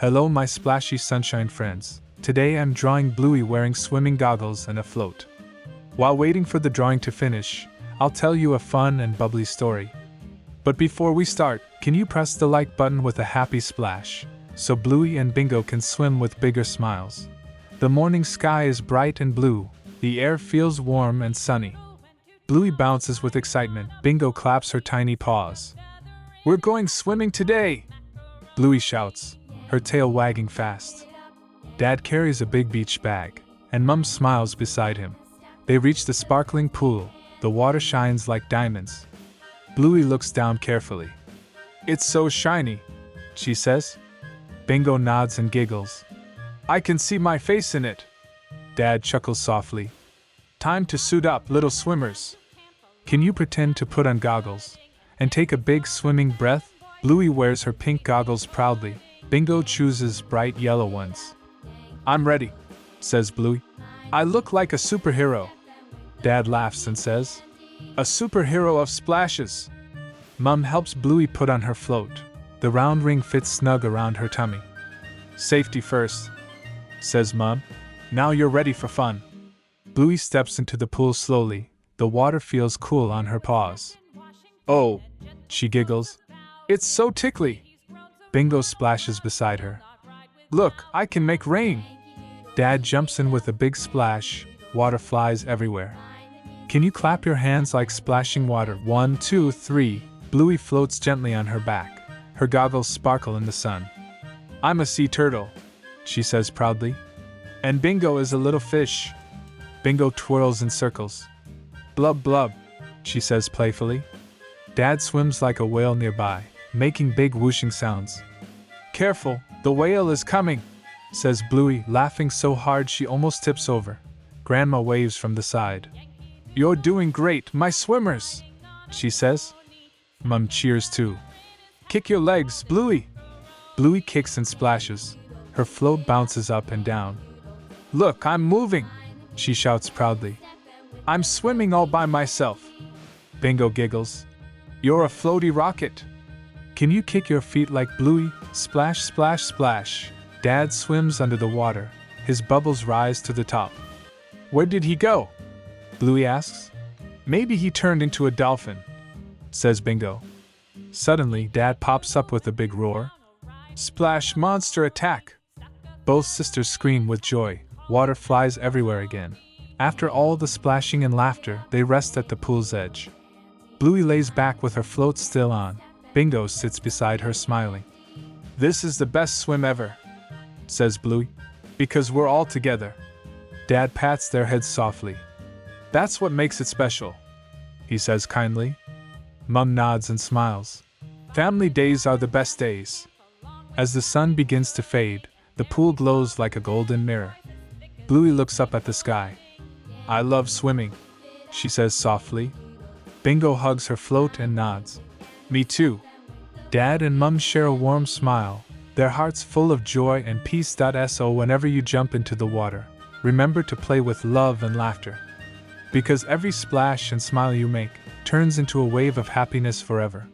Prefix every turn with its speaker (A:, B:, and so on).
A: Hello my splashy sunshine friends. Today I'm drawing Bluey wearing swimming goggles and a float. While waiting for the drawing to finish, I'll tell you a fun and bubbly story. But before we start, can you press the like button with a happy splash, so Bluey and Bingo can swim with bigger smiles. The morning sky is bright and blue, the air feels warm and sunny. Bluey bounces with excitement, Bingo claps her tiny paws. We're going swimming today! Bluey shouts, her tail wagging fast. Dad carries a big beach bag, and Mum smiles beside him. They reach the sparkling pool, the water shines like diamonds. Bluey looks down carefully. It's so shiny, she says. Bingo nods and giggles. I can see my face in it. Dad chuckles softly. Time to suit up, little swimmers. Can you pretend to put on goggles and take a big swimming breath? Bluey wears her pink goggles proudly. Bingo chooses bright yellow ones. I'm ready, says Bluey. I look like a superhero. Dad laughs and says, a superhero of splashes. Mum helps Bluey put on her float. The round ring fits snug around her tummy. Safety first, says Mum. Now you're ready for fun. Bluey steps into the pool slowly. The water feels cool on her paws. Oh, she giggles. It's so tickly. Bingo splashes beside her. Look, I can make rain. Dad jumps in with a big splash. Water flies everywhere. Can you clap your hands like splashing water? 1, 2, 3. Bluey floats gently on her back. Her goggles sparkle in the sun. I'm a sea turtle, she says proudly. And Bingo is a little fish. Bingo twirls in circles. Blub blub, she says playfully. Dad swims like a whale nearby, making big whooshing sounds. Careful, the whale is coming, says Bluey, laughing so hard she almost tips over. Grandma waves from the side. You're doing great, my swimmers, she says. Mum cheers too. Kick your legs, Bluey. Bluey kicks and splashes. Her float bounces up and down. Look, I'm moving, she shouts proudly. I'm swimming all by myself. Bingo giggles. You're a floaty rocket. Can you kick your feet like Bluey? Splash, splash, splash. Dad swims under the water. His bubbles rise to the top. Where did he go? Bluey asks. Maybe he turned into a dolphin, says Bingo. Suddenly, Dad pops up with a big roar. Splash monster attack! Both sisters scream with joy. Water flies everywhere again. After all the splashing and laughter, they rest at the pool's edge. Bluey lays back with her float still on. Bingo sits beside her smiling. This is the best swim ever, says Bluey, because we're all together. Dad pats their heads softly. That's what makes it special, he says kindly. Mum nods and smiles. Family days are the best days. As the sun begins to fade, the pool glows like a golden mirror. Bluey looks up at the sky. I love swimming, she says softly. Bingo hugs her float and nods. Me too. Dad and Mum share a warm smile, their hearts full of joy and peace. So whenever you jump into the water, remember to play with love and laughter. Because every splash and smile you make turns into a wave of happiness forever.